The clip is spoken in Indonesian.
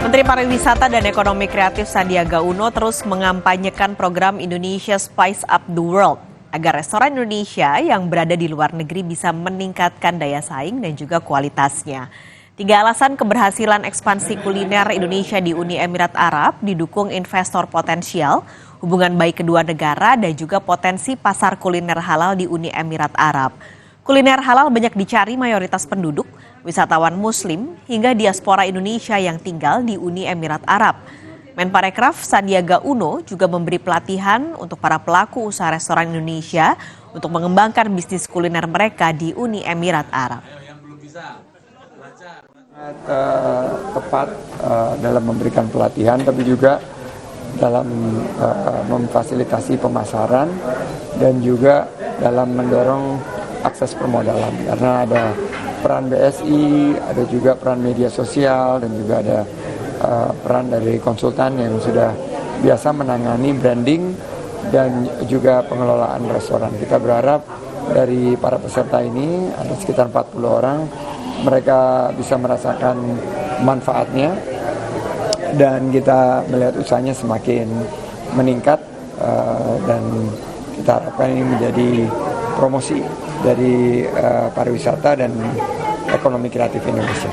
Menteri Pariwisata dan Ekonomi Kreatif Sandiaga Uno terus mengampanyekan program Indonesia Spice Up the World agar restoran Indonesia yang berada di luar negeri bisa meningkatkan daya saing dan juga kualitasnya. 3 alasan keberhasilan ekspansi kuliner Indonesia di Uni Emirat Arab didukung investor potensial, hubungan baik kedua negara dan juga potensi pasar kuliner halal di Uni Emirat Arab. Kuliner halal banyak dicari mayoritas penduduk, wisatawan muslim, hingga diaspora Indonesia yang tinggal di Uni Emirat Arab. Menparekraf Sandiaga Uno juga memberi pelatihan untuk para pelaku usaha restoran Indonesia untuk mengembangkan bisnis kuliner mereka di Uni Emirat Arab. Tepat dalam memberikan pelatihan, tapi juga dalam memfasilitasi pemasaran dan juga dalam mendorong akses permodalan, karena ada peran BSI, ada juga peran media sosial, dan juga ada peran dari konsultan yang sudah biasa menangani branding dan juga pengelolaan restoran. Kita berharap dari para peserta ini, ada sekitar 40 orang, mereka bisa merasakan manfaatnya dan kita melihat usahanya semakin meningkat, dan kita harapkan ini menjadi promosi dari pariwisata dan ekonomi kreatif Indonesia.